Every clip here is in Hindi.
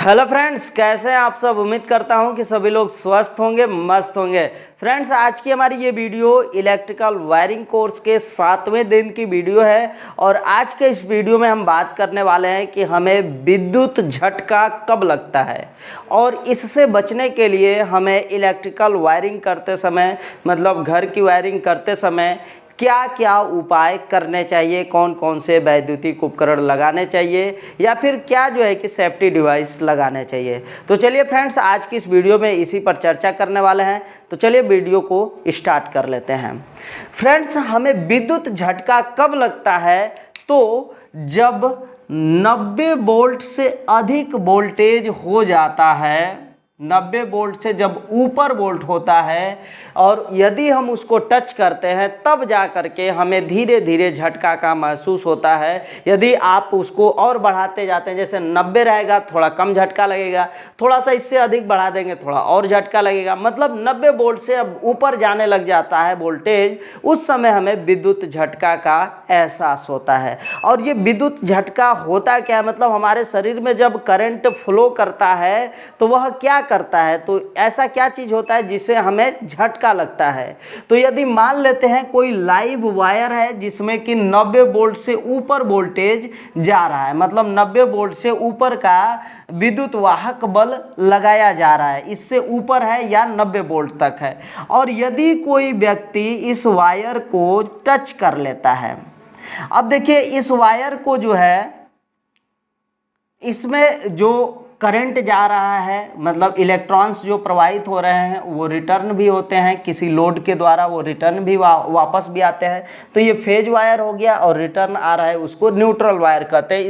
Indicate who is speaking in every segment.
Speaker 1: हेलो फ्रेंड्स, कैसे हैं आप सब। उम्मीद करता हूं कि सभी लोग स्वस्थ होंगे, मस्त होंगे। फ्रेंड्स, आज की हमारी ये वीडियो इलेक्ट्रिकल वायरिंग कोर्स के 7वें दिन की वीडियो है और आज के इस वीडियो में हम बात करने वाले हैं कि हमें विद्युत झटका कब लगता है और इससे बचने के लिए हमें इलेक्ट्रिकल वायरिंग करते समय, मतलब घर की वायरिंग करते समय क्या क्या उपाय करने चाहिए, कौन कौन से वैद्युतिक उपकरण लगाने चाहिए या फिर क्या जो है कि सेफ्टी डिवाइस लगाने चाहिए। तो चलिए फ्रेंड्स, आज की इस वीडियो में इसी पर चर्चा करने वाले हैं। तो चलिए वीडियो को स्टार्ट कर लेते हैं। फ्रेंड्स, हमें विद्युत झटका कब लगता है? तो जब 90 वोल्ट से अधिक वोल्टेज हो जाता है, 90 वोल्ट से जब ऊपर वोल्ट होता है और यदि हम उसको टच करते हैं तब जा कर के हमें धीरे धीरे झटका का महसूस होता है। यदि आप उसको और बढ़ाते जाते हैं, जैसे 90 रहेगा थोड़ा कम झटका लगेगा, थोड़ा सा इससे अधिक बढ़ा देंगे थोड़ा और झटका लगेगा, मतलब 90 वोल्ट से अब ऊपर जाने लग जाता है वोल्टेज, उस समय हमें विद्युत झटका का एहसास होता है। और ये विद्युत झटका होता क्या है, मतलब हमारे शरीर में जब करंट फ्लो करता है तो वह क्या करता है, तो ऐसा क्या चीज होता है जिससे हमें झटका लगता है। तो यदि मान लेते हैं कोई लाइव वायर है जिसमें कि 90 वोल्ट से ऊपर वोल्टेज जा रहा है, मतलब 90 वोल्ट से ऊपर का विद्युत वाहक बल लगाया जा रहा है, इससे ऊपर है या 90 वोल्ट तक है, और यदि कोई व्यक्ति इस वायर को टच कर लेता है। अब देखिए, इस वायर को जो है, इसमें जो करंट जा रहा है, मतलब इलेक्ट्रॉन्स जो प्रवाहित हो रहे हैं वो रिटर्न भी होते हैं, किसी लोड के द्वारा वो रिटर्न भी वापस भी आते हैं। तो ये फेज वायर हो गया और रिटर्न आ रहा है, उसको न्यूट्रल वायर कहते हैं।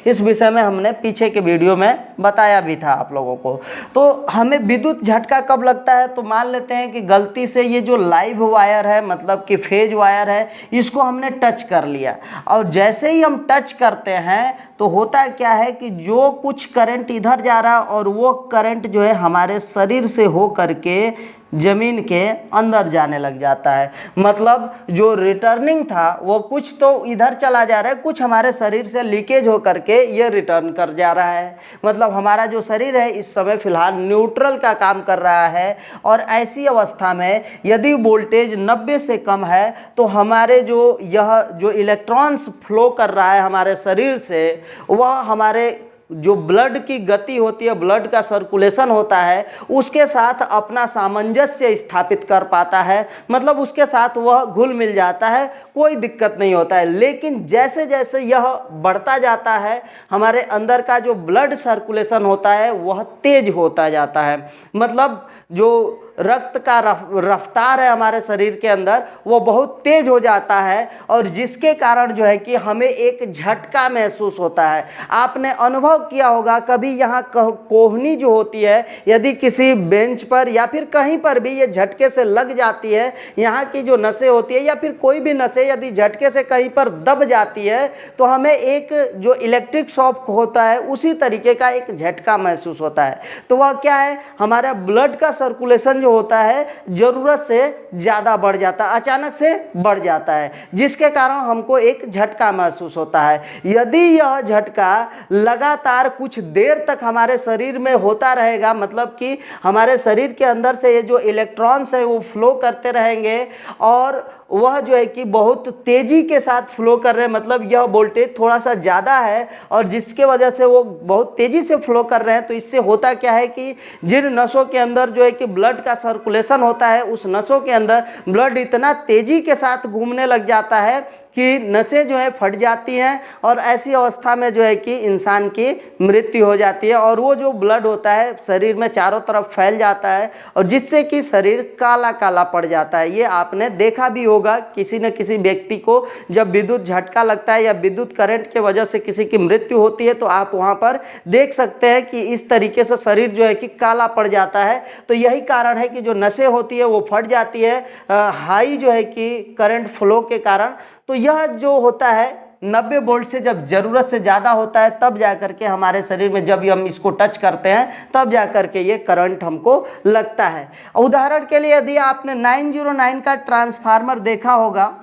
Speaker 1: इस विषय में हमने पीछे के वीडियो में बताया भी था आप लोगों को। तो हमें विद्युत झटका कब लगता है, तो मान लेते हैं कि गलती से ये जो लाइव वायर है, मतलब कि फेज वायर है, इसको हमने टच कर लिया और जैसे ही हम टच करते हैं तो होता क्या है कि जो कुछ करंट इधर जा रहा है और वो करंट जो है हमारे शरीर से हो करके जमीन के अंदर जाने लग जाता है। मतलब जो रिटर्निंग था वो कुछ तो इधर चला जा रहा है, कुछ हमारे शरीर से लीकेज हो करके ये रिटर्न कर जा रहा है। मतलब हमारा जो शरीर है इस समय फिलहाल न्यूट्रल का काम कर रहा है। और ऐसी अवस्था में यदि वोल्टेज 90 से कम है तो हमारे यह जो इलेक्ट्रॉन्स फ्लो कर रहा है हमारे शरीर से, वह हमारे जो ब्लड की गति होती है, ब्लड का सर्कुलेशन होता है, उसके साथ अपना सामंजस्य स्थापित कर पाता है, मतलब उसके साथ वह घुल मिल जाता है, कोई दिक्कत नहीं होता है। लेकिन जैसे जैसे यह बढ़ता जाता है, हमारे अंदर का जो ब्लड सर्कुलेशन होता है वह तेज होता जाता है, मतलब जो रक्त का रफ्तार है हमारे शरीर के अंदर वो बहुत तेज हो जाता है, और जिसके कारण जो है कि हमें एक झटका महसूस होता है। आपने अनुभव किया होगा कभी, यहाँ कोहनी जो होती है यदि किसी बेंच पर या फिर कहीं पर भी ये झटके से लग जाती है, यहाँ की जो नसें होती है या फिर कोई भी नसें यदि झटके से कहीं पर दब जाती है तो हमें एक जो इलेक्ट्रिक शॉक होता है उसी तरीके का एक झटका महसूस होता है। तो वह क्या है, हमारा ब्लड का सर्कुलेशन जो होता है जरूरत से ज़्यादा बढ़ जाता है, अचानक से बढ़ जाता है, जिसके कारण हमको एक झटका महसूस होता है। यदि यह झटका लगातार कुछ देर तक हमारे शरीर में होता रहेगा, मतलब कि हमारे शरीर के अंदर से ये जो इलेक्ट्रॉन्स है वो फ्लो करते रहेंगे और वह जो है कि बहुत तेज़ी के साथ फ्लो कर रहे हैं, मतलब यह वोल्टेज थोड़ा सा ज़्यादा है और जिसके वजह से वो बहुत तेज़ी से फ्लो कर रहे हैं। तो इससे होता क्या है कि जिन नसों के अंदर जो है कि ब्लड का सर्कुलेशन होता है, उस नसों के अंदर ब्लड इतना तेज़ी के साथ घूमने लग जाता है कि नसें जो है फट जाती हैं और ऐसी अवस्था में जो है कि इंसान की मृत्यु हो जाती है और वो जो ब्लड होता है शरीर में चारों तरफ फैल जाता है और जिससे कि शरीर काला काला पड़ जाता है। ये आपने देखा भी होगा किसी न किसी व्यक्ति को, जब विद्युत झटका लगता है या विद्युत करंट के वजह से किसी की मृत्यु होती है तो आप वहाँ पर देख सकते हैं कि इस तरीके से शरीर जो है कि काला पड़ जाता है। तो यही कारण है कि जो नसें होती है वो फट जाती है हाई जो है कि करंट फ्लो के कारण। तो यह जो होता है 90 वोल्ट से जब ज़रूरत से ज़्यादा होता है तब जा कर के हमारे शरीर में जब हम इसको टच करते हैं तब जा कर के ये करंट हमको लगता है। उदाहरण के लिए यदि आपने 909 का ट्रांसफार्मर देखा होगा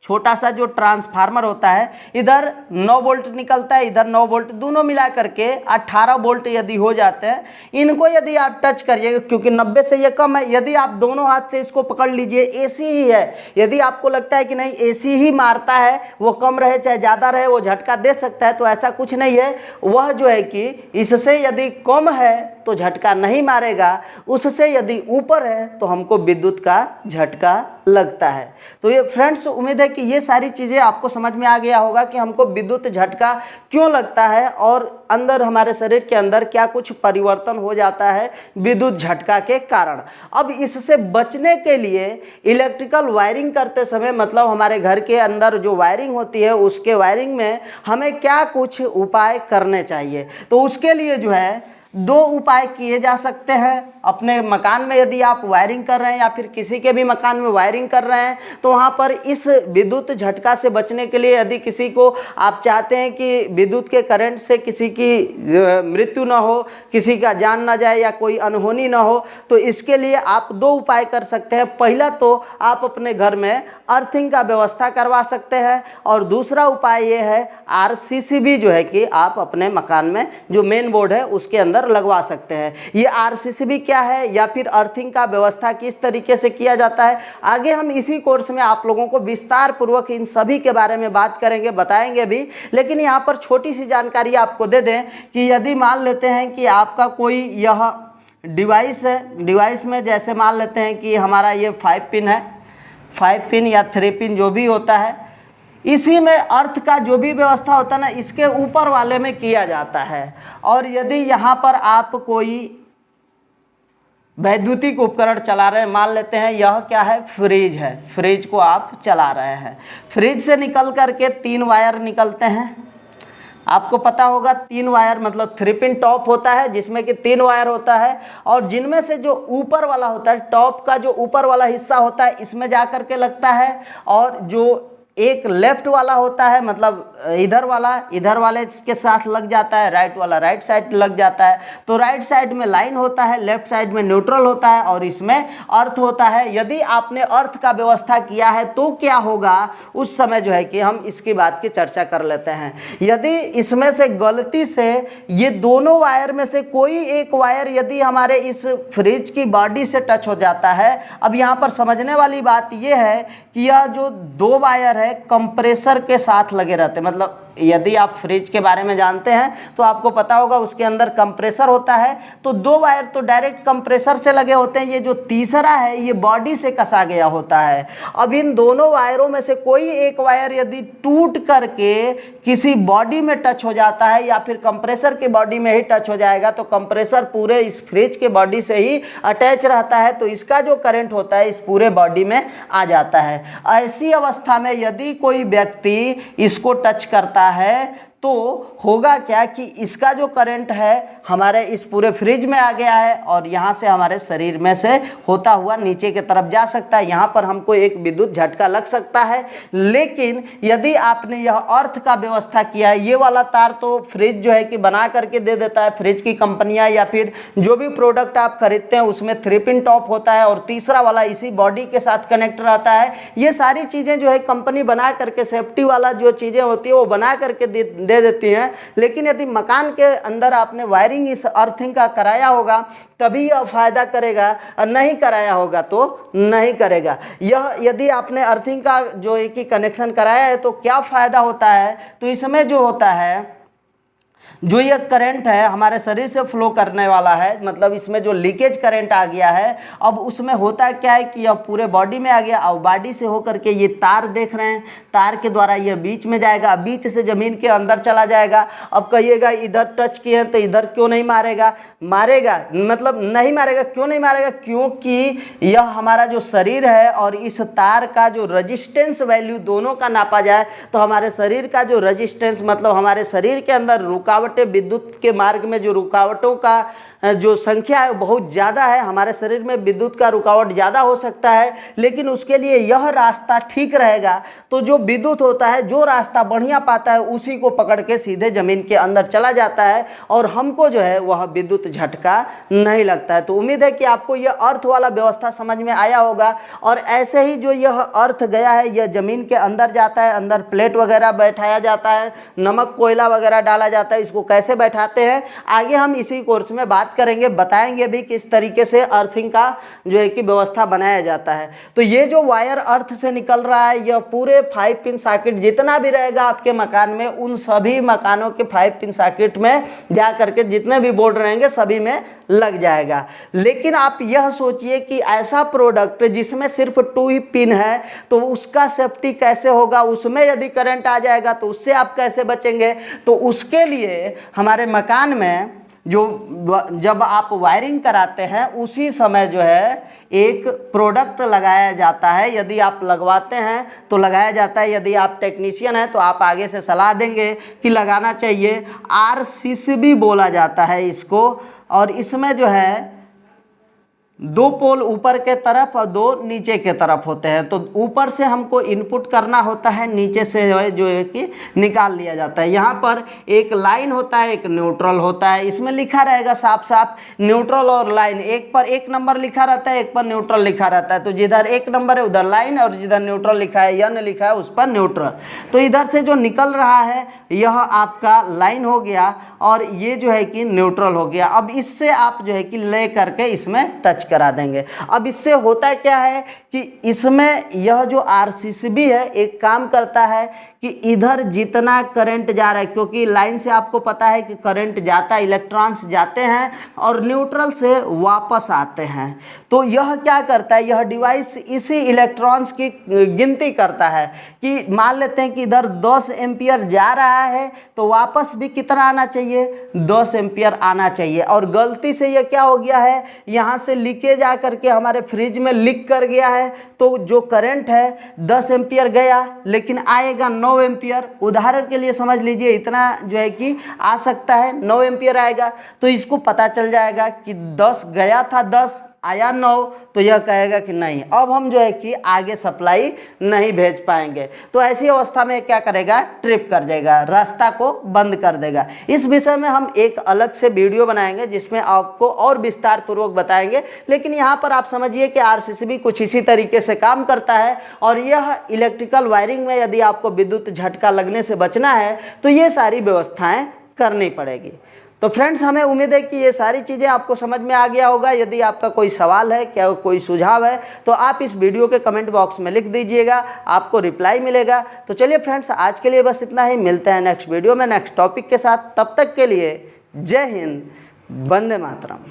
Speaker 1: छोटा सा जो ट्रांसफार्मर होता है, इधर 9 वोल्ट निकलता है, इधर 9 वोल्ट, दोनों मिला करके 18 वोल्ट यदि हो जाते हैं, इनको यदि आप टच करिएगा, क्योंकि 90 से ये कम है, यदि आप दोनों हाथ से इसको पकड़ लीजिए, एसी ही है, यदि आपको लगता है कि नहीं एसी ही मारता है, वो कम रहे चाहे ज़्यादा रहे वो झटका दे सकता है, तो ऐसा कुछ नहीं है। वह जो है कि इससे यदि कम है तो झटका नहीं मारेगा, उससे यदि ऊपर है तो हमको विद्युत का झटका लगता है। तो ये फ्रेंड्स, उम्मीद है कि ये सारी चीज़ें आपको समझ में आ गया होगा कि हमको विद्युत झटका क्यों लगता है और अंदर हमारे शरीर के अंदर क्या कुछ परिवर्तन हो जाता है विद्युत झटका के कारण। अब इससे बचने के लिए इलेक्ट्रिकल वायरिंग करते समय, मतलब हमारे घर के अंदर जो वायरिंग होती है उसके वायरिंग में हमें क्या कुछ उपाय करने चाहिए, तो उसके लिए जो है 2 उपाय किए जा सकते हैं। अपने मकान में यदि आप वायरिंग कर रहे हैं या फिर किसी के भी मकान में वायरिंग कर रहे हैं, तो वहाँ पर इस विद्युत झटका से बचने के लिए यदि किसी को आप चाहते हैं कि विद्युत के करंट से किसी की मृत्यु ना हो, किसी का जान ना जाए या कोई अनहोनी ना हो, तो इसके लिए आप 2 उपाय कर सकते हैं। पहला तो आप अपने घर में अर्थिंग का व्यवस्था करवा सकते हैं, और दूसरा उपाय ये है RCCB जो है कि आप अपने मकान में जो मेन बोर्ड है उसके अंदर लगवा सकते हैं। ये RCCB क्या है या फिर अर्थिंग का व्यवस्था किस तरीके से किया जाता है, आगे हम इसी कोर्स में आप लोगों को विस्तार पूर्वक इन सभी के बारे में बात करेंगे, बताएंगे भी। लेकिन यहाँ पर छोटी सी जानकारी आपको दे दें कि यदि मान लेते हैं कि आपका कोई यह डिवाइस है, डिवाइस में जैसे मान लेते हैं कि हमारा ये 5 पिन है, 5 पिन या 3 पिन जो भी होता है, इसी में अर्थ का जो भी व्यवस्था होता है ना, इसके ऊपर वाले में किया जाता है। और यदि यहाँ पर आप कोई वैद्युतिक उपकरण चला रहे हैं, मान लेते हैं यह क्या है, फ्रिज है, फ्रिज को आप चला रहे हैं, फ्रिज से निकल करके 3 वायर निकलते हैं। आपको पता होगा 3 वायर मतलब 3 पिन टॉप होता है जिसमें कि 3 वायर होता है, और जिनमें से जो ऊपर वाला होता है, टॉप का जो ऊपर वाला हिस्सा होता है इसमें जा करके लगता है, और जो एक लेफ्ट वाला होता है मतलब इधर वाले के साथ लग जाता है, राइट वाला राइट साइड लग जाता है। तो राइट साइड में लाइन होता है, लेफ्ट साइड में न्यूट्रल होता है, और इसमें अर्थ होता है। यदि आपने अर्थ का व्यवस्था किया है तो क्या होगा, उस समय जो है कि हम इसकी बात की चर्चा कर लेते हैं। यदि इसमें से गलती से ये दोनों वायर में से कोई एक वायर यदि हमारे इस फ्रिज की बॉडी से टच हो जाता है, अब यहाँ पर समझने वाली बात यह है कि यह जो 2 वायर है कंप्रेसर के साथ लगे रहते हैं। मतलब यदि आप फ्रिज के बारे में जानते हैं तो आपको पता होगा उसके अंदर कंप्रेसर होता है, तो 2 वायर तो डायरेक्ट कंप्रेसर से लगे होते हैं, ये जो तीसरा है ये बॉडी से कसा गया होता है। अब इन दोनों वायरों में से कोई एक वायर यदि टूट करके किसी बॉडी में टच हो जाता है या फिर कंप्रेसर के बॉडी में ही टच हो जाएगा, तो कंप्रेसर पूरे इस फ्रिज के बॉडी से ही अटैच रहता है, तो इसका जो करंट होता है इस पूरे बॉडी में आ जाता है। ऐसी अवस्था में यदि कोई व्यक्ति इसको टच करता है तो होगा क्या कि इसका जो करंट है हमारे इस पूरे फ्रिज में आ गया है, और यहाँ से हमारे शरीर में से होता हुआ नीचे की तरफ जा सकता है। यहाँ पर हमको एक विद्युत झटका लग सकता है। लेकिन यदि आपने यह अर्थ का व्यवस्था किया है, ये वाला तार तो फ्रिज जो है कि बना करके दे देता है, फ्रिज की कंपनियाँ या फिर जो भी प्रोडक्ट आप खरीदते हैं उसमें 3 पिन टॉप होता है, और तीसरा वाला इसी बॉडी के साथ कनेक्ट रहता है। ये सारी चीज़ें जो है कंपनी बना करके, सेफ्टी वाला जो चीज़ें होती है वो बना करके दे देती हैं। लेकिन यदि मकान के अंदर आपने वायरिंग इस अर्थिंग का कराया होगा तभी यह फायदा करेगा, और नहीं कराया होगा तो नहीं करेगा। यह यदि आपने अर्थिंग का जो एक ही कनेक्शन कराया है तो क्या फायदा होता है, तो इसमें जो होता है जो ये करंट है हमारे शरीर से फ्लो करने वाला है, मतलब इसमें जो लीकेज करंट आ गया है, अब उसमें होता क्या है कि यह पूरे बॉडी में आ गया, और बॉडी से होकर के ये तार देख रहे हैं, तार के द्वारा यह बीच में जाएगा, बीच से ज़मीन के अंदर चला जाएगा। अब कहिएगा इधर टच किए हैं तो इधर क्यों नहीं मारेगा, मारेगा, मतलब नहीं मारेगा। क्यों नहीं मारेगा, क्योंकि यह हमारा जो शरीर है और इस तार का जो रजिस्टेंस वैल्यू दोनों का नापा जाए तो हमारे शरीर का जो रजिस्टेंस मतलब हमारे शरीर के अंदर रुका रुकावटें, विद्युत के मार्ग में जो रुकावटों का जो संख्या है बहुत ज़्यादा है, हमारे शरीर में विद्युत का रुकावट ज़्यादा हो सकता है, लेकिन उसके लिए यह रास्ता ठीक रहेगा। तो जो विद्युत होता है, जो रास्ता बढ़िया पाता है उसी को पकड़ के सीधे ज़मीन के अंदर चला जाता है और हमको जो है वह विद्युत झटका नहीं लगता है। तो उम्मीद है कि आपको यह अर्थ वाला व्यवस्था समझ में आया होगा। और ऐसे ही जो यह अर्थ गया है, यह ज़मीन के अंदर जाता है, अंदर प्लेट वगैरह बैठाया जाता है, नमक कोयला वगैरह डाला जाता है। इसको कैसे बैठाते हैं आगे हम इसी कोर्स में बात करेंगे, बताएंगे भी किस तरीके से अर्थिंग का जो है कि व्यवस्था बनाया जाता है। तो ये जो वायर अर्थ से निकल रहा है, यह पूरे 5 पिन सर्किट जितना भी रहेगा आपके मकान में, उन सभी मकानों के 5 पिन सर्किट में जा करके जितने भी बोर्ड रहेंगे सभी में लग जाएगा। लेकिन आप यह सोचिए कि ऐसा प्रोडक्ट जिसमें सिर्फ 2 ही पिन है तो उसका सेफ्टी कैसे होगा, उसमें यदि करंट आ जाएगा तो उससे आप कैसे बचेंगे। तो उसके लिए हमारे मकान में जो जब आप वायरिंग कराते हैं उसी समय जो है एक प्रोडक्ट लगाया जाता है। यदि आप लगवाते हैं तो लगाया जाता है, यदि आप टेक्नीशियन हैं तो आप आगे से सलाह देंगे कि लगाना चाहिए। RCCB बोला जाता है इसको। और इसमें जो है 2 पोल ऊपर के तरफ और 2 नीचे के तरफ होते हैं। तो ऊपर से हमको इनपुट करना होता है, नीचे से जो है कि निकाल लिया जाता है। यहाँ पर एक लाइन होता है, एक न्यूट्रल होता है। इसमें लिखा रहेगा साफ साफ न्यूट्रल और लाइन, एक पर 1 नंबर लिखा रहता है, एक पर न्यूट्रल लिखा रहता है। तो जिधर 1 नंबर है उधर लाइन और जिधर न्यूट्रल लिखा है, यन लिखा है, उस पर न्यूट्रल। तो इधर से जो निकल रहा है यह आपका लाइन हो गया और ये जो है कि न्यूट्रल हो गया। अब इससे आप जो है कि ले करके इसमें टच करा देंगे। अब इससे होता क्या है कि इसमें यह जो RCCB है एक काम करता है कि इधर जितना करंट जा रहा है, क्योंकि लाइन से आपको पता है कि करंट जाता है, इलेक्ट्रॉन्स जाते हैं और न्यूट्रल से वापस आते हैं। तो यह क्या करता है, यह डिवाइस इसी इलेक्ट्रॉन्स की गिनती करता है कि मान लेते हैं कि इधर 10 एम्पियर जा रहा है तो वापस भी कितना आना चाहिए, 10 एम्पियर आना चाहिए। और गलती से यह क्या हो गया है, यहाँ से लीकेज आ करके हमारे फ्रिज में लीक कर गया है। तो जो करंट है 10 एम्पियर गया लेकिन आएगा 9 एम्पियर। उदाहरण के लिए समझ लीजिए इतना जो है कि आ सकता है, 9 एम्पियर आएगा। तो इसको पता चल जाएगा कि 10 गया था, 10 आया 9, तो यह कहेगा कि नहीं, अब हम जो है कि आगे सप्लाई नहीं भेज पाएंगे। तो ऐसी अवस्था में क्या करेगा, ट्रिप कर देगा, रास्ता को बंद कर देगा। इस विषय में हम एक अलग से वीडियो बनाएंगे जिसमें आपको और विस्तार पूर्वक बताएंगे। लेकिन यहाँ पर आप समझिए कि RCCB कुछ इसी तरीके से काम करता है। और यह इलेक्ट्रिकल वायरिंग में यदि आपको विद्युत झटका लगने से बचना है तो ये सारी व्यवस्थाएं करनी पड़ेगी। तो फ्रेंड्स, हमें उम्मीद है कि ये सारी चीज़ें आपको समझ में आ गया होगा। यदि आपका कोई सवाल है, क्या कोई सुझाव है, तो आप इस वीडियो के कमेंट बॉक्स में लिख दीजिएगा, आपको रिप्लाई मिलेगा। तो चलिए फ्रेंड्स, आज के लिए बस इतना ही। मिलते हैं नेक्स्ट वीडियो में नेक्स्ट टॉपिक के साथ। तब तक के लिए जय हिंद, वंदे मातरम।